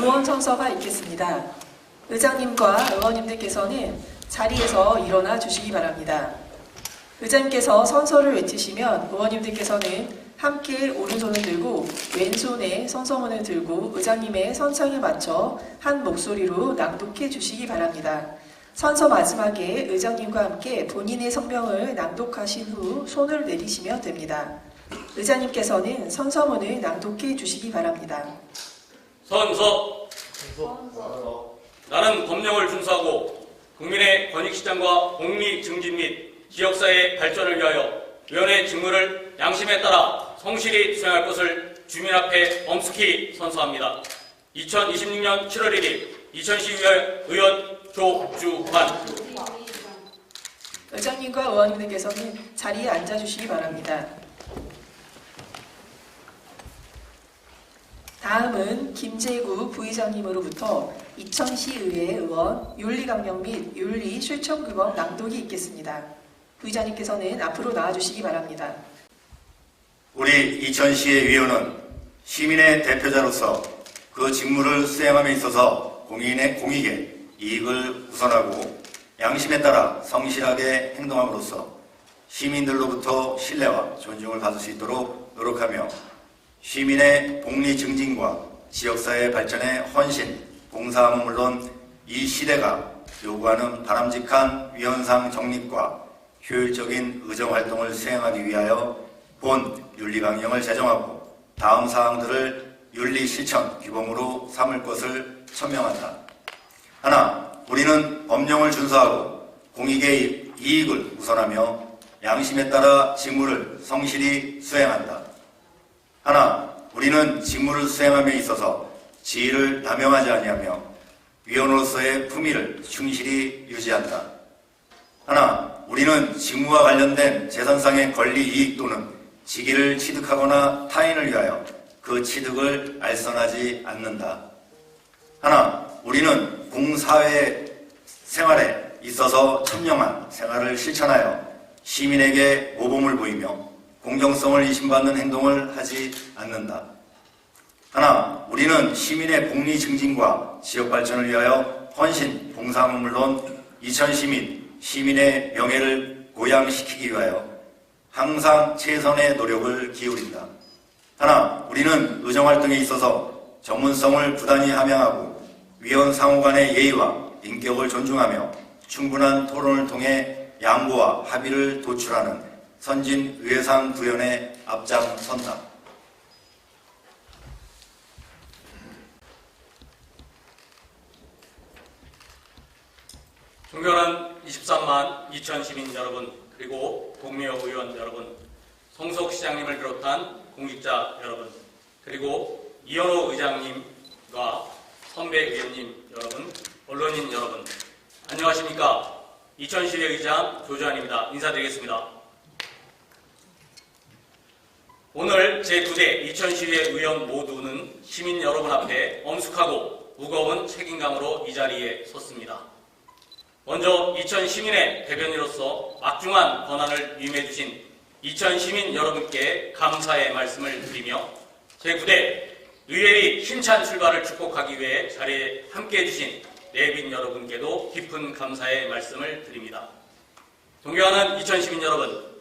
의원 선서가 있겠습니다. 의장님과 의원님들께서는 자리에서 일어나 주시기 바랍니다. 의장님께서 선서를 외치시면 의원님들께서는 함께 오른손을 들고 왼손에 선서문을 들고 의장님의 선창에 맞춰 한 목소리로 낭독해 주시기 바랍니다. 선서 마지막에 의장님과 함께 본인의 성명을 낭독하신 후 손을 내리시면 됩니다. 의장님께서는 선서문을 낭독해 주시기 바랍니다. 선서. 나는 법령을 준수하고 국민의 권익실장과 공리 증진 및 지역사회 발전을 위하여 위원회 직무를 양심에 따라 성실히 수행할 것을 주민 앞에 엄숙히 선서합니다. 2026년 7월 1일 2012년 의원 조주환. 의장님과 의원님들께서는 자리에 앉아주시기 바랍니다. 다음은 김재구 부의장님으로부터 이천시의회 의원 윤리강령 및 윤리실천규범 낭독이 있겠습니다. 부의장님께서는 앞으로 나와주시기 바랍니다. 우리 이천시의 위원은 시민의 대표자로서 그 직무를 수행함에 있어서 공익의 이익을 우선하고 양심에 따라 성실하게 행동함으로써 시민들로부터 신뢰와 존중을 받을 수 있도록 노력하며 시민의 복리 증진과 지역사회 발전에 헌신, 봉사함은 물론 이 시대가 요구하는 바람직한 위헌상 정립과 효율적인 의정활동을 수행하기 위하여 본 윤리강령을 제정하고 다음 사항들을 윤리실천 규범으로 삼을 것을 천명한다. 하나, 우리는 법령을 준수하고 공익의 이익을 우선하며 양심에 따라 직무를 성실히 수행한다. 하나, 우리는 직무를 수행함에 있어서 지위를 남용하지 아니하며 위원으로서의 품위를 충실히 유지한다. 하나, 우리는 직무와 관련된 재산상의 권리, 이익 또는 직위를 취득하거나 타인을 위하여 그 취득을 알선하지 않는다. 하나, 우리는 공사회 생활에 있어서 청렴한 생활을 실천하여 시민에게 모범을 보이며 공정성을 의심받는 행동을 하지 않는다. 하나, 우리는 시민의 복리 증진과 지역 발전을 위하여 헌신, 봉사함은 물론 이천시 및 시민의 명예를 고양시키기 위하여 항상 최선의 노력을 기울인다. 하나, 우리는 의정활동에 있어서 전문성을 부단히 함양하고 위원 상호 간의 예의와 인격을 존중하며 충분한 토론을 통해 양보와 합의를 도출하는 선진 의회상 구현에 앞장선다. 존경하는 23만 2천 시민 여러분, 그리고 동료 의원 여러분, 송석 시장님을 비롯한 공직자 여러분, 그리고 이현호 의장님과 선배 의원님 여러분, 언론인 여러분, 안녕하십니까? 이천시의회 의장 조주환입니다. 인사드리겠습니다. 오늘 제9대 이천시의회 의원 모두는 시민 여러분 앞에 엄숙하고 무거운 책임감으로 이 자리에 섰습니다. 먼저 이천 시민의 대변인으로서 막중한 권한을 위임해 주신 이천 시민 여러분께 감사의 말씀을 드리며 제9대 의회의 힘찬 출발을 축복하기 위해 자리에 함께해 주신 내빈 여러분께도 깊은 감사의 말씀을 드립니다. 존경하는 이천 시민 여러분,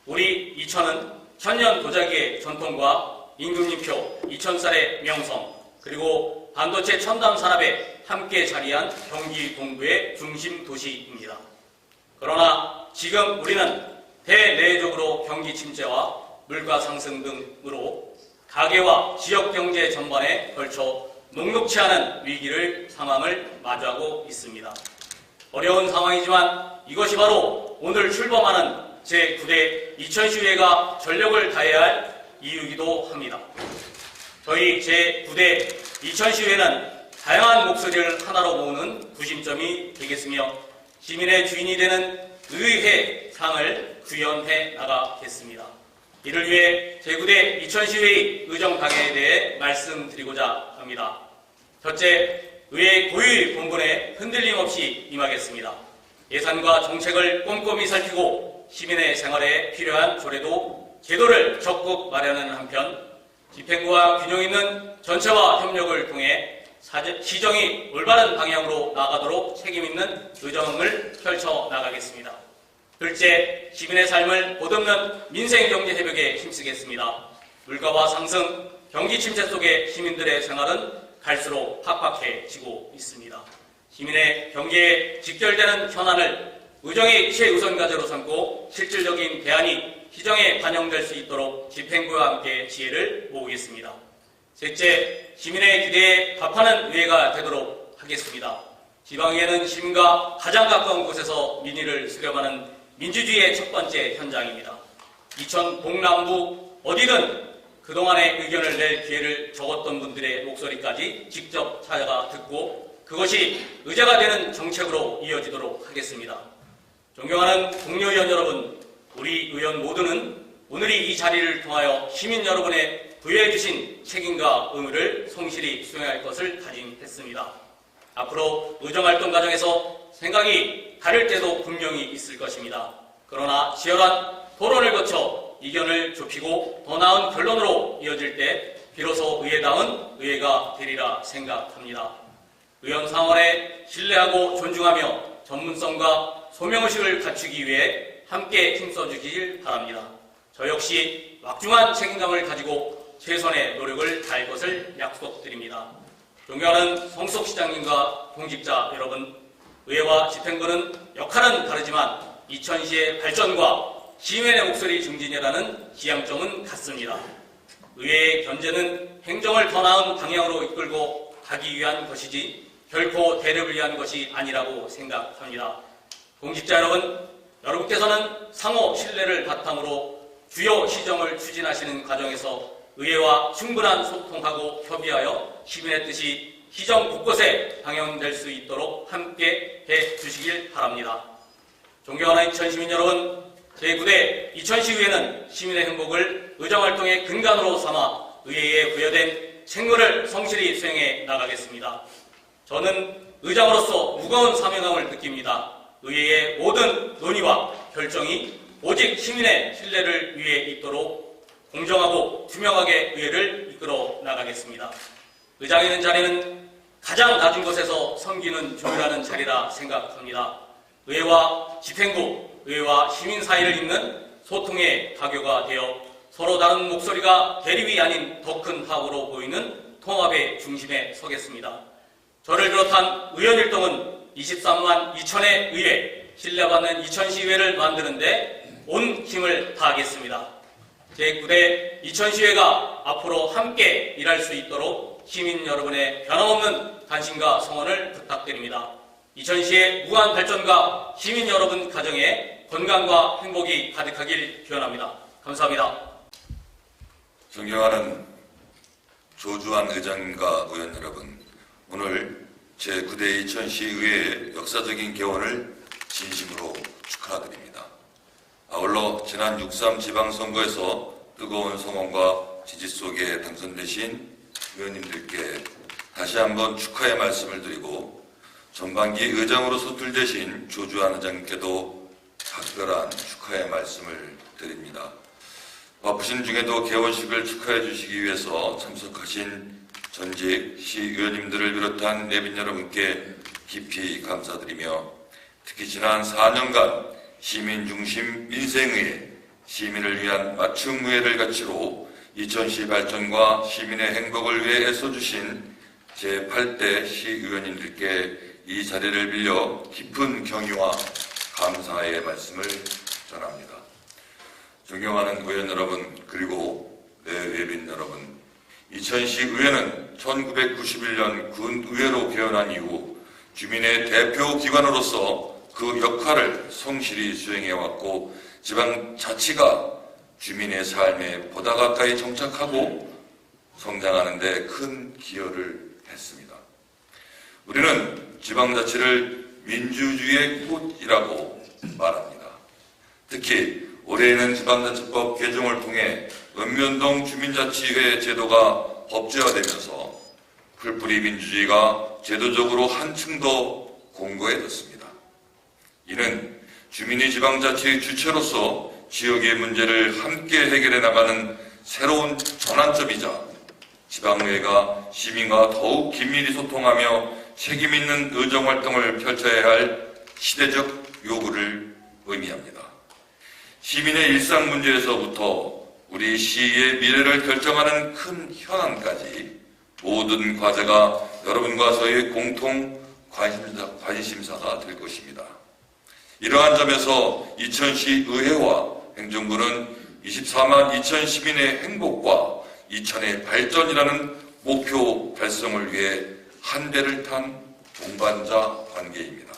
우리 이천은 천년 도자기의 전통과 임금님표, 이천쌀의 명성, 그리고 반도체 첨단 산업에 함께 자리한 경기 동부의 중심 도시입니다. 그러나 지금 우리는 대내적으로 경기 침체와 물가 상승 등으로 가계와 지역 경제 전반에 걸쳐 녹록치 않은 상황을 마주하고 있습니다. 어려운 상황이지만 이것이 바로 오늘 출범하는 제9대 이천시의회가 전력을 다해야 할 이유이기도 합니다. 저희 제9대 이천시의회는 다양한 목소리를 하나로 모으는 구심점이 되겠으며 시민의 주인이 되는 의회상을 구현해 나가겠습니다. 이를 위해 제9대 이천시의회의 의정 방향에 대해 말씀드리고자 합니다. 첫째, 의회 고유 본분에 흔들림 없이 임하겠습니다. 예산과 정책을 꼼꼼히 살피고 시민의 생활에 필요한 조례도 제도를 적극 마련하는 한편 집행부와 균형 있는 전체와 협력을 통해 시정이 올바른 방향으로 나가도록 책임있는 의정을 펼쳐나가겠습니다. 둘째, 시민의 삶을 보듬는 민생경제회복에 힘쓰겠습니다. 물가와 상승, 경기 침체 속에 시민들의 생활은 갈수록 팍팍해지고 있습니다. 시민의 경제에 직결되는 현안을 의정이 최우선 과제로 삼고 실질적인 대안이 시정에 반영될 수 있도록 집행부와 함께 지혜를 모으겠습니다. 셋째, 시민의 기대에 답하는 의회가 되도록 하겠습니다. 지방의회는 시민과 가장 가까운 곳에서 민의를 수렴하는 민주주의의 첫 번째 현장입니다. 이천 동남부 어디든 그동안의 의견을 낼 기회를 적었던 분들의 목소리까지 직접 찾아가 듣고 그것이 의제가 되는 정책으로 이어지도록 하겠습니다. 존경하는 동료 의원 여러분, 우리 의원 모두는 오늘이 이 자리를 통하여 시민 여러분의 부여해 주신 책임과 의무를 성실히 수행할 것을 다짐했습니다. 앞으로 의정활동 과정에서 생각이 다를 때도 분명히 있을 것입니다. 그러나 치열한 토론을 거쳐 이견을 좁히고 더 나은 결론으로 이어질 때 비로소 의회다운 의회가 되리라 생각합니다. 의원 상원에 신뢰하고 존중하며 전문성과 소명의식을 갖추기 위해 함께 힘써주길 바랍니다. 저 역시 막중한 책임감을 가지고 최선의 노력을 다할 것을 약속드립니다. 존경하는 성수석 시장님과 공직자 여러분, 의회와 집행부는 역할은 다르지만 이천시의 발전과 시민의 목소리 증진이라는 지향점은 같습니다. 의회의 견제는 행정을 더 나은 방향으로 이끌고 가기 위한 것이지 결코 대립을 위한 것이 아니라고 생각합니다. 공직자 여러분, 여러분께서는 상호 신뢰를 바탕으로 주요 시정을 추진하시는 과정에서 의회와 충분한 소통하고 협의하여 시민의 뜻이 시정 곳곳에 방영될 수 있도록 함께 해주시길 바랍니다. 존경하는 이천시민 여러분, 제9대 이천시의회는 시민의 행복을 의정활동의 근간으로 삼아 의회에 부여된 책무를 성실히 수행해 나가겠습니다. 저는 의장으로서 무거운 사명감을 느낍니다. 의회의 모든 논의와 결정이 오직 시민의 신뢰를 위해 있도록 공정하고 투명하게 의회를 이끌어 나가겠습니다. 의장에 있는 자리는 가장 낮은 곳에서 섬기는 중요한 자리라 생각합니다. 의회와 집행부, 의회와 시민 사이를 잇는 소통의 가교가 되어 서로 다른 목소리가 대립이 아닌 더 큰 화합으로 보이는 통합의 중심에 서겠습니다. 저를 비롯한 의원 일동은 23만 2천의 의회, 신뢰받는 이천시의회를 만드는데 온 힘을 다하겠습니다. 제9대 이천시의회가 앞으로 함께 일할 수 있도록 시민 여러분의 변함없는 관심과 성원을 부탁드립니다. 이천시의 무한 발전과 시민 여러분 가정에 건강과 행복이 가득하길 기원합니다. 감사합니다. 존경하는 조주환 의장님과 의원 여러분, 오늘 제9대 이천시의회의 역사적인 개원을 진심으로 축하드립니다. 아울러 지난 6.3 지방선거에서 뜨거운 성원과 지지 속에 당선되신 의원님들께 다시 한번 축하의 말씀을 드리고 전반기 의장으로서 둘되신 조주환 의장님께도 각별한 축하의 말씀을 드립니다. 바쁘신 중에도 개원식을 축하해 주시기 위해서 참석하신 전직 시의원님들을 비롯한 내빈 여러분께 깊이 감사드리며 특히 지난 4년간 시민중심 민생의회, 시민을 위한 맞춤의회를 가치로 이천시 발전과 시민의 행복을 위해 애써주신 제8대 시의원님들께 이 자리를 빌려 깊은 경의와 감사의 말씀을 전합니다. 존경하는 의원 여러분, 그리고 내외빈 여러분, 이천시 의회는 1991년 군의회로 개원한 이후 주민의 대표 기관으로서 그 역할을 성실히 수행해왔고 지방자치가 주민의 삶에 보다 가까이 정착하고 성장하는 데 큰 기여를 했습니다. 우리는 지방자치를 민주주의의 꽃이라고 말합니다. 특히 올해에는 지방자치법 개정을 통해 읍면동 주민자치회 제도가 법제화되면서 풀뿌리 민주주의가 제도적으로 한층 더 공고해졌습니다. 이는 주민이 지방자치의 주체로서 지역의 문제를 함께 해결해 나가는 새로운 전환점이자 지방의회가 시민과 더욱 긴밀히 소통하며 책임있는 의정활동을 펼쳐야 할 시대적 요구를 의미합니다. 시민의 일상 문제에서부터 우리 시의 미래를 결정하는 큰 현안까지 모든 과제가 여러분과 저의 공통 관심사가 될 것입니다. 이러한 점에서 이천시 의회와 행정부는 24만 2천 시민의 행복과 이천의 발전이라는 목표 달성을 위해 한 배를 탄 동반자 관계입니다.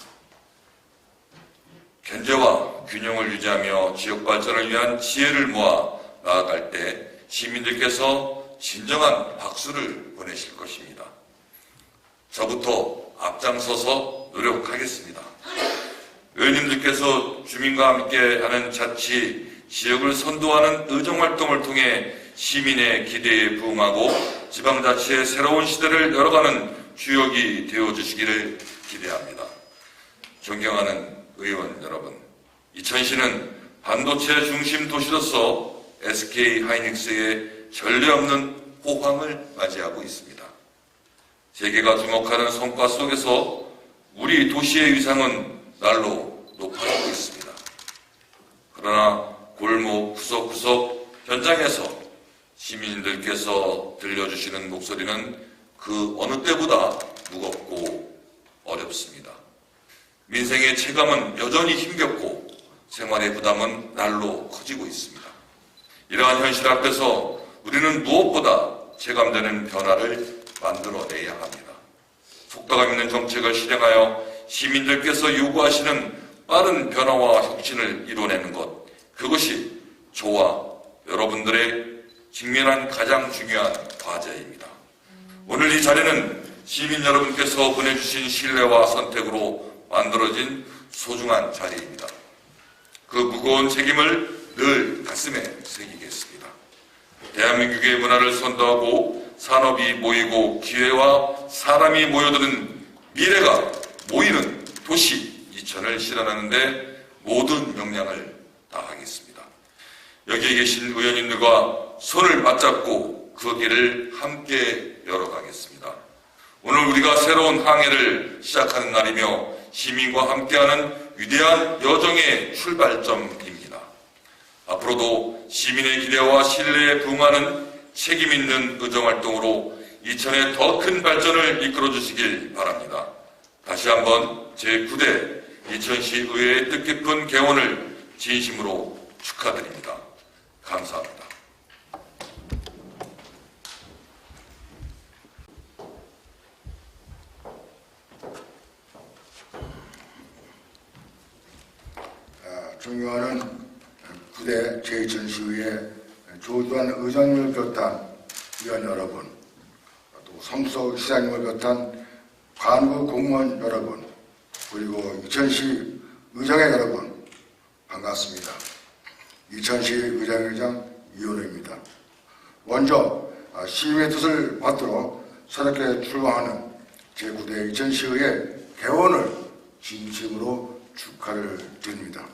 견제와 균형을 유지하며 지역 발전을 위한 지혜를 모아 나아갈 때 시민들께서 진정한 박수를 보내실 것입니다. 저부터 앞장서서 노력하겠습니다. 의원님들께서 주민과 함께하는 자치, 지역을 선도하는 의정활동을 통해 시민의 기대에 부응하고 지방자치의 새로운 시대를 열어가는 주역이 되어주시기를 기대합니다. 존경하는 의원 여러분, 이천시는 반도체 중심 도시로서 SK 하이닉스의 전례 없는 호황을 맞이하고 있습니다. 세계가 주목하는 성과 속에서 우리 도시의 위상은 날로 높아지고 있습니다. 그러나 골목 구석구석 현장에서 시민들께서 들려주시는 목소리는 그 어느 때보다 무겁고 어렵습니다. 민생의 체감은 여전히 힘겹고 생활의 부담은 날로 커지고 있습니다. 이러한 현실 앞에서 우리는 무엇보다 체감되는 변화를 만들어내야 합니다. 속도감 있는 정책을 실행하여 시민들께서 요구하시는 빠른 변화와 혁신을 이뤄내는 것, 그것이 저와 여러분들의 직면한 가장 중요한 과제입니다. 오늘 이 자리는 시민 여러분께서 보내주신 신뢰와 선택으로 만들어진 소중한 자리입니다. 그 무거운 책임을 늘 가슴에 새기겠습니다. 대한민국의 문화를 선도하고 산업이 모이고 기회와 사람이 모여드는 미래가 모이는 도시 이천을 실현하는데 모든 역량을 다하겠습니다. 여기에 계신 의원님들과 손을 맞잡고 그 길을 함께 열어가겠습니다. 오늘 우리가 새로운 항해를 시작하는 날이며 시민과 함께하는 위대한 여정의 출발점입니다. 앞으로도 시민의 기대와 신뢰에 부응하는 책임있는 의정활동으로 이천의 더 큰 발전을 이끌어주시길 바랍니다. 다시 한번 제9대 이천시 의회의 뜻깊은 개원을 진심으로 축하드립니다. 감사합니다. 존경하는 9대 제2000시의회 조두환 의장님을 비롯한 위원 여러분, 또 성수석 시장님을 비롯한 관구 공무원 여러분, 그리고 이천시 의정회 여러분, 반갑습니다. 이천시 의정회장 이현우입니다. 먼저 시민의 뜻을 받들어 새롭게 출범하는 제9대 이천시의회 개원을 진심으로 축하를 드립니다.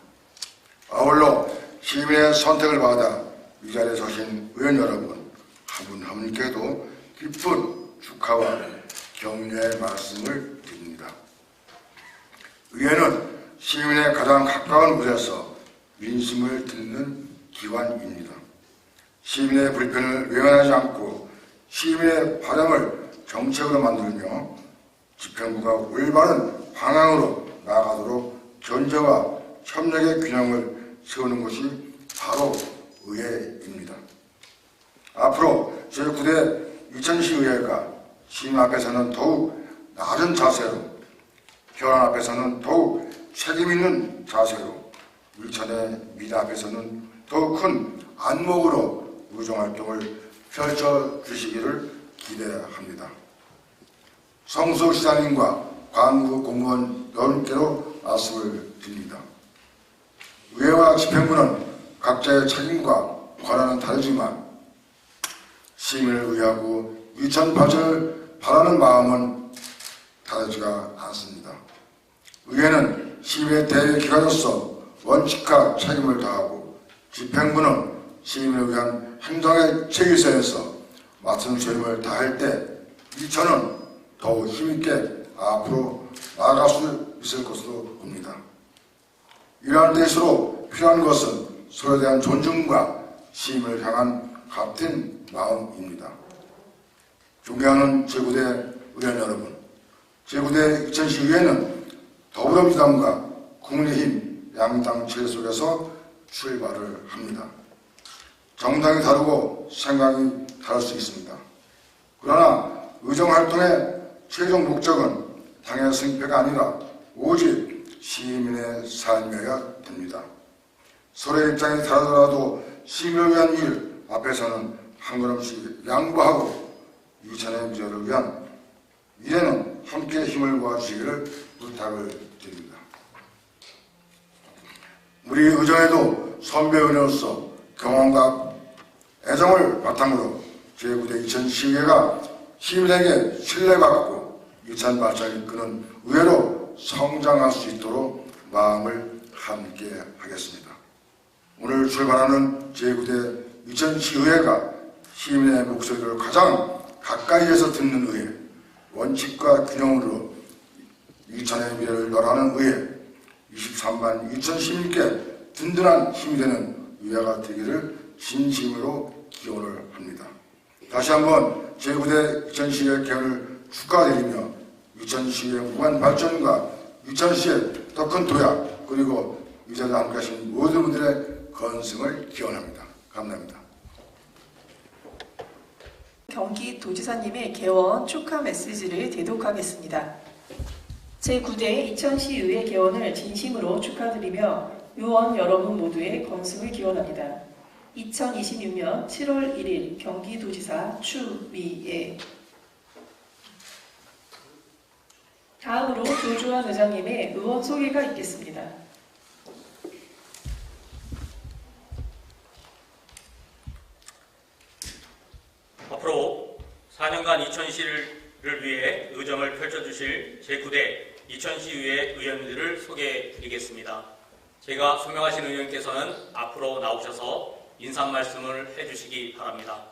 아울러 시민의 선택을 받아 이 자리에 서신 의원 여러분 한 분 한 분께도 깊은 축하와 격려의 말씀을 드립니다. 의회는 시민의 가장 가까운 곳에서 민심을 듣는 기관입니다. 시민의 불편을 외면하지 않고 시민의 바람을 정책으로 만들며 집행부가 올바른 방향으로 나아가도록 견제와 협력의 균형을 세우는 것이 바로 의회입니다. 앞으로 제9대 이천시의회가 시민 앞에서는 더욱 낮은 자세로, 현안 앞에서는 더욱 책임있는 자세로, 이천의 미래 앞에서는 더욱 큰 안목으로 의정활동을 펼쳐주시기를 기대합니다. 성수시장님과 관구 공무원 여러분께로 말씀을 드립니다. 의회와 집행부는 각자의 책임과 권한은 다르지만 시민을 위하고 이천 발전을 바라는 마음은 다르지가 않습니다. 의회는 시민의 대기관으로서 원칙과 책임을 다하고 집행부는 시민을 위한 행정의 최일선에서 맡은 책임을 다할 때 이 저는 더욱 힘있게 앞으로 나아갈 수 있을 것으로 봅니다. 이러한 때일수록 필요한 것은 서로에 대한 존중과 시임을 향한 같은 마음입니다. 존경하는 제9대 의원 여러분, 제9대 이천시의회는 더불어민주당과 국민의힘 양당 체제 속에서 출발을 합니다. 정당이 다르고 생각이 다를 수 있습니다. 그러나 의정활동의 최종 목적은 당의 승패가 아니라 오직 시민의 삶이어야 됩니다. 서로의 입장이 다르더라도 시민을 위한 일 앞에서는 한 걸음씩 양보하고 이천의 미래를 위한 미래는 함께 힘을 모아주시기를 부탁을 드립니다. 우리 의정에도 선배 의원으로서 경험과 애정을 바탕으로 제9대 이천시의회가 시민에게 신뢰받고 이천 발전을 이끄는 의회로 성장할 수 있도록 마음을 함께 하겠습니다. 오늘 출발하는 제9대 이천시의회가 시민의 목소리를 가장 가까이에서 듣는 의회, 원칙과 균형으로 이천의 미래를 열하는 의회, 23만 2천 시민께 든든한 힘이 되는 의회가 되기를 진심으로 기원을 합니다. 다시 한번 제9대 이천시의 개헌을 축하드리며 이천시의 무한 발전과 이천시의 더 큰 도약 그리고 이 자리에 함께하신 모든 분들의 건승을 기원합니다. 감사합니다. 경기도지사님의 개원 축하 메시지를 대독하겠습니다. 제9대 이천시의회 개원을 진심으로 축하드리며 의원 여러분 모두의 건승을 기원합니다. 2026년 7월 1일 경기도지사 추미애. 다음으로 조주환 의장님의 의원 소개가 있겠습니다. 앞으로 4년간 이천시를 위해 의정을 펼쳐주실 제9대 이천시의회 의원들을 소개해드리겠습니다. 제가 소명하신 의원께서는 앞으로 나오셔서 인사 말씀을 해주시기 바랍니다.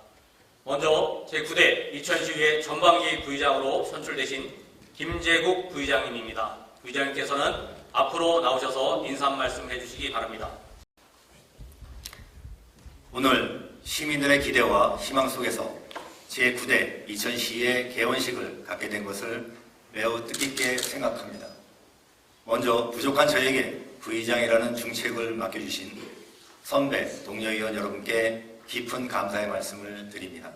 먼저 제9대 이천시의회 전반기 부의장으로 선출되신 김재국 부의장님입니다. 부의장님께서는 앞으로 나오셔서 인사 말씀 해주시기 바랍니다. 오늘 시민들의 기대와 희망 속에서 제9대 이천시의 개원식을 갖게 된 것을 매우 뜻깊게 생각합니다. 먼저 부족한 저에게 부의장이라는 중책을 맡겨주신 선배, 동료의원 여러분께 깊은 감사의 말씀을 드립니다.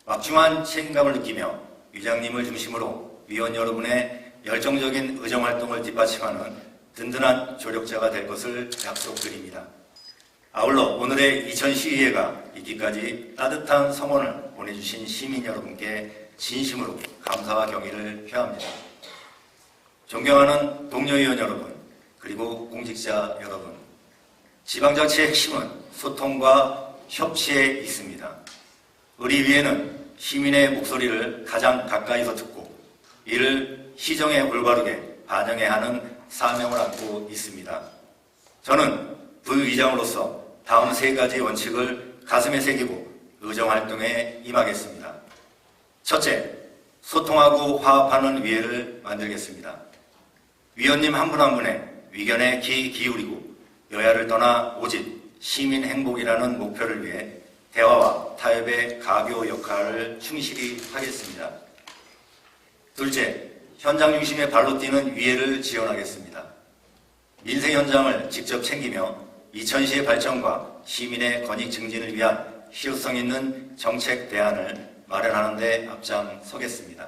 막중한 책임감을 느끼며 위장님을 중심으로 위원 여러분의 열정적인 의정활동을 뒷받침하는 든든한 조력자가 될 것을 약속드립니다. 아울러 오늘의 이천시의회가 있기까지 따뜻한 성원을 보내주신 시민 여러분께 진심으로 감사와 경의를 표합니다. 존경하는 동료의원 여러분, 그리고 공직자 여러분, 지방자치의 핵심은 소통과 협치에 있습니다. 우리 위에는 시민의 목소리를 가장 가까이서 듣고 이를 시정에 올바르게 반영해야 하는 사명을 안고 있습니다. 저는 부의장으로서 다음 세 가지 원칙을 가슴에 새기고 의정활동에 임하겠습니다. 첫째, 소통하고 화합하는 위회를 만들겠습니다. 위원님 한 분 한 분의 의견에 귀 기울이고 여야를 떠나 오직 시민 행복이라는 목표를 위해 대화와 타협의 가교 역할을 충실히 하겠습니다. 둘째, 현장 중심의 발로 뛰는 위회를 지원하겠습니다. 민생 현장을 직접 챙기며 이천시의 발전과 시민의 권익 증진을 위한 실효성 있는 정책 대안을 마련하는 데 앞장서겠습니다.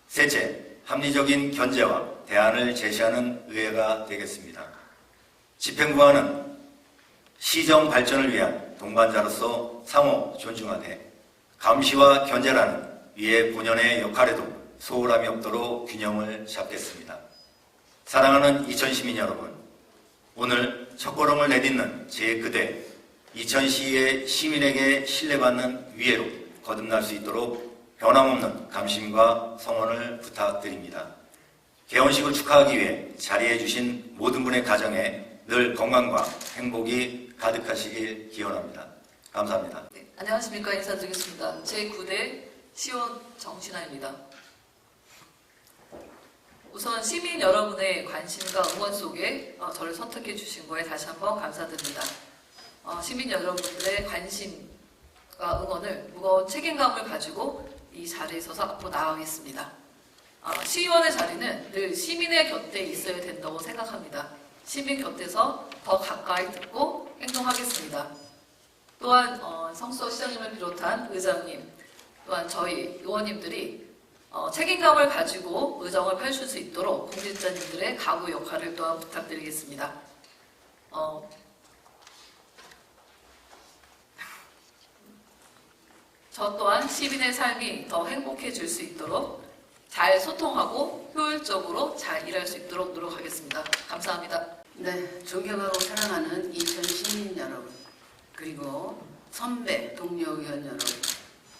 셋째, 합리적인 견제와 대안을 제시하는 의회가 되겠습니다. 집행부와는 시정 발전을 위한 동반자로서 상호 존중하되 감시와 견제라는 위의 본연의 역할에도 소홀함이 없도록 균형을 잡겠습니다. 사랑하는 이천시민 여러분, 오늘 첫걸음을 내딛는 제9대 이천시의 시민에게 신뢰받는 위회로 거듭날 수 있도록 변함없는 감심과 성원을 부탁드립니다. 개원식을 축하하기 위해 자리해 주신 모든 분의 가정에 늘 건강과 행복이 가득하시길 기원합니다. 감사합니다. 안녕하십니까. 인사드리겠습니다. 제9대 시원 정신아입니다. 우선 시민 여러분의 관심과 응원 속에 저를 선택해 주신 거에 다시 한번 감사드립니다. 시민 여러분들의 관심과 응원을 무거운 책임감을 가지고 이 자리에 서서 앞으로 나아가겠습니다. 시의원의 자리는 늘 시민의 곁에 있어야 된다고 생각합니다. 시민 곁에서 더 가까이 듣고 행동하겠습니다. 또한 성수석 시장님을 비롯한 의장님, 또한 저희 의원님들이 책임감을 가지고 의정을 펼칠 수 있도록 공직자님들의 가구 역할을 또한 부탁드리겠습니다. 저 또한 시민의 삶이 더 행복해질 수 있도록 잘 소통하고 효율적으로 잘 일할 수 있도록 노력하겠습니다. 감사합니다. 네, 존경하고 사랑하는 이천 시민 여러분, 그리고 선배 동료 의원 여러분,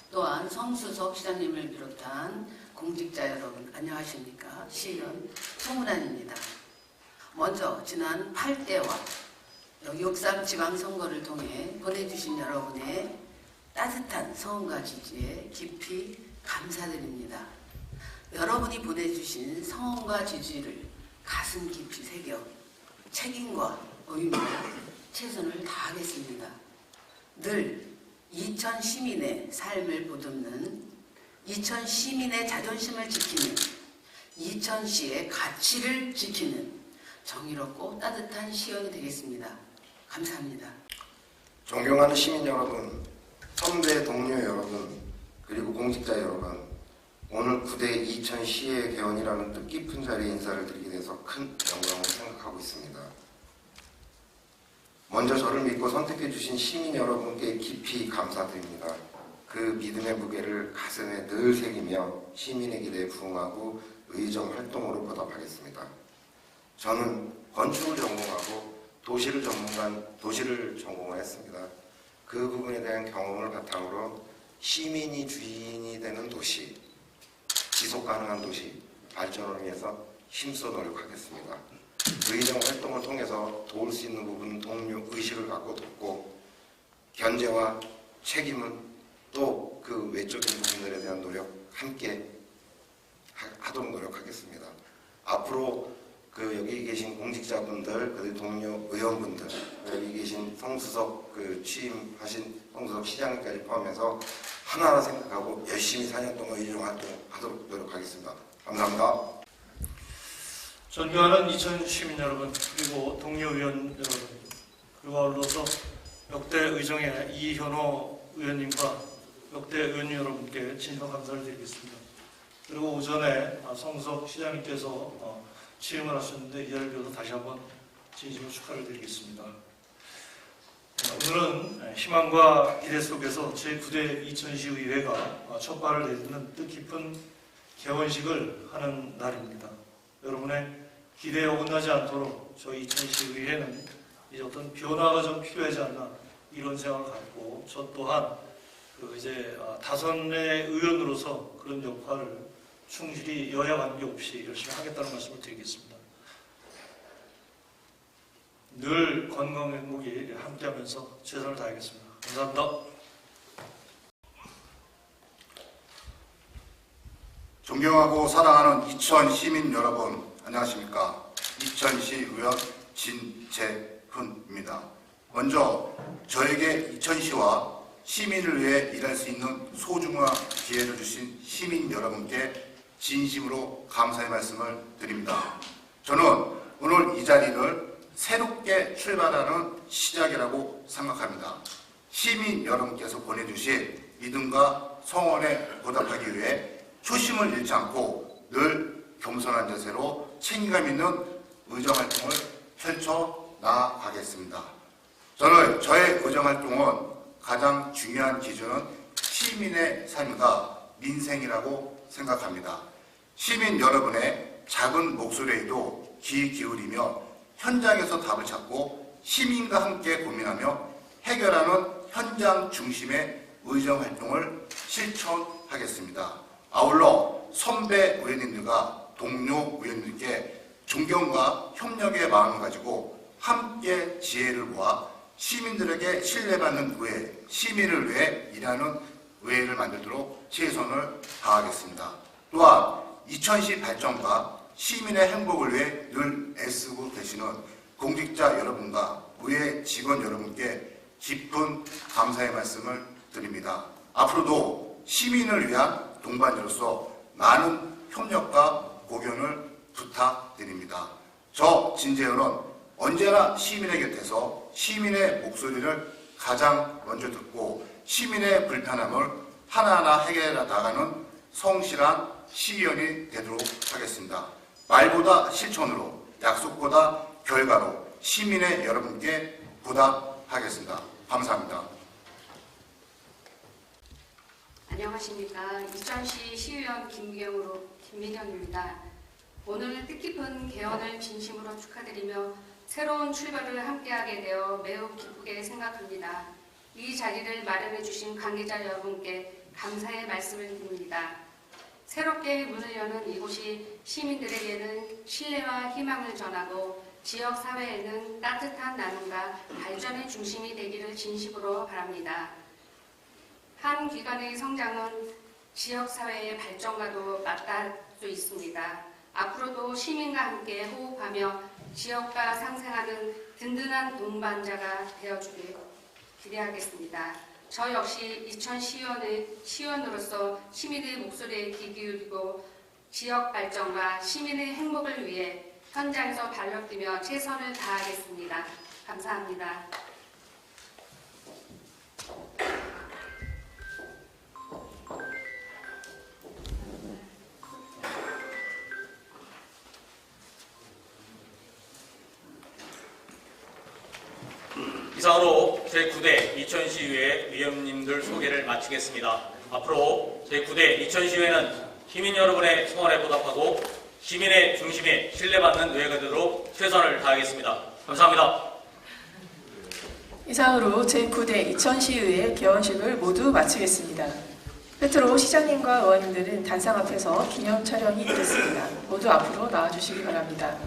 또한 성수석 시장님을 비롯한 공직자 여러분, 안녕하십니까? 시의원 송은환입니다. 먼저 지난 8대와 6.3 지방선거를 통해 보내주신 여러분의 따뜻한 성원과 지지에 깊이 감사드립니다. 여러분이 보내주신 성원과 지지를 가슴 깊이 새겨 책임과 의무로 최선을 다하겠습니다. 늘 이천 시민의 삶을 보듬는, 이천 시민의 자존심을 지키는, 이천시의 가치를 지키는 정의롭고 따뜻한 시의원이 되겠습니다. 감사합니다. 존경하는 시민 여러분, 선배 동료 여러분, 그리고 공직자 여러분, 오늘 9대 이천시의 개원이라는 뜻깊은 자리에 인사를 드리게 돼서 큰 영광을 생각하고 있습니다. 먼저 저를 믿고 선택해 주신 시민 여러분께 깊이 감사드립니다. 그 믿음의 무게를 가슴에 늘 새기며 시민의 기대에 부응하고 의정 활동으로 보답하겠습니다. 저는 건축을 전공하고 도시를 전공을 했습니다. 그 부분에 대한 경험을 바탕으로 시민이 주인이 되는 도시, 지속 가능한 도시 발전을 위해서 힘써 노력하겠습니다. 의정 활동을 통해서 도울 수 있는 부분 동료 의식을 갖고 돕고, 견제와 책임은 또 그 외적인 부분들에 대한 노력 함께 하도록 노력하겠습니다. 앞으로 여기 계신 공직자분들, 그리고 동료 의원분들, 여기 계신 성수석 취임하신 성수석 시장님까지 포함해서 하나하나 생각하고 열심히 4년 동안 의정 활동하도록 노력하겠습니다. 감사합니다. 존경하는 이천 시민 여러분, 그리고 동료 의원 여러분, 그리고 아울러서 역대 의정의 이현호 의원님과 역대 의원 여러분께 진심한 감사를 드리겠습니다. 그리고 오전에 성수석 시장님께서 취임을 하셨는데 이 자리를 빌어서 다시 한번 진심으로 축하를 드리겠습니다. 오늘은 희망과 기대 속에서 제9대 이천시의회가 첫 발을 내딛는 뜻깊은 개원식을 하는 날입니다. 여러분의 기대에 어긋나지 않도록 저희 이천시의회는 이제 어떤 변화가 좀 필요하지 않나, 이런 생각을 갖고 저 또한 다선의 의원으로서 그런 역할을 충실히 여야 관계없이 열심히 하겠다는 말씀을 드리겠습니다. 늘 건강 행복이 함께하면서 최선을 다하겠습니다. 감사합니다. 존경하고 사랑하는 이천 시민 여러분, 안녕하십니까? 이천시 의원 진재훈입니다. 먼저 저에게 이천시와 시민을 위해 일할 수 있는 소중한 기회를 주신 시민 여러분께 진심으로 감사의 말씀을 드립니다. 저는 오늘 이 자리를 새롭게 출발하는 시작이라고 생각합니다. 시민 여러분께서 보내주신 믿음과 성원에 보답하기 위해 초심을 잃지 않고 늘 겸손한 자세로 책임감 있는 의정활동을 펼쳐 나가겠습니다. 저는 저의 의정활동은 가장 중요한 기준은 시민의 삶과 민생이라고 생각합니다. 시민 여러분의 작은 목소리에도 귀 기울이며 현장에서 답을 찾고 시민과 함께 고민하며 해결하는 현장 중심의 의정활동을 실천하겠습니다. 아울러 선배 의원님들과 동료 의원님께 존경과 협력의 마음을 가지고 함께 지혜를 모아 시민들에게 신뢰받는 의회, 시민을 위해 일하는 의회를 만들도록 최선을 다하겠습니다. 또한 2010 발전과 시민의 행복을 위해 늘 애쓰고 계시는 공직자 여러분과 의회 직원 여러분께 깊은 감사의 말씀을 드립니다. 앞으로도 시민을 위한 동반자로서 많은 협력과 고견을 부탁드립니다. 저 진재현은 언제나 시민의 곁에서 시민의 목소리를 가장 먼저 듣고 시민의 불편함을 하나하나 해결해 나가는 성실한 시의원이 되도록 하겠습니다. 말보다 실천으로, 약속보다 결과로 시민의 여러분께 보답하겠습니다. 감사합니다. 안녕하십니까. 이천시 시의원 김민영입니다. 오늘 뜻깊은 개원을 진심으로 축하드리며 새로운 출발을 함께하게 되어 매우 기쁘게 생각합니다. 이 자리를 마련해 주신 관계자 여러분께 감사의 말씀을 드립니다. 새롭게 문을 여는 이곳이 시민들에게는 신뢰와 희망을 전하고 지역사회에는 따뜻한 나눔과 발전의 중심이 되기를 진심으로 바랍니다. 한 기관의 성장은 지역사회의 발전과도 맞닿을 수 있습니다. 앞으로도 시민과 함께 호흡하며 지역과 상생하는 든든한 동반자가 되어주길 기대하겠습니다. 저 역시 이천 시의원으로서 시민의 목소리에 귀 기울이고 지역 발전과 시민의 행복을 위해 현장에서 발로 뛰며 최선을 다하겠습니다. 감사합니다. 이상으로 제9대 이천시의회 위원님들 소개를 마치겠습니다. 앞으로 제9대 이천시의회는 시민 여러분의 소원에 보답하고 시민의 중심에 신뢰받는 의회가 되도록 최선을 다하겠습니다. 감사합니다. 이상으로 제9대 이천시의회 개원식을 모두 마치겠습니다. 끝으로 시장님과 의원님들은 단상 앞에서 기념 촬영이 있겠습니다. 모두 앞으로 나와주시기 바랍니다.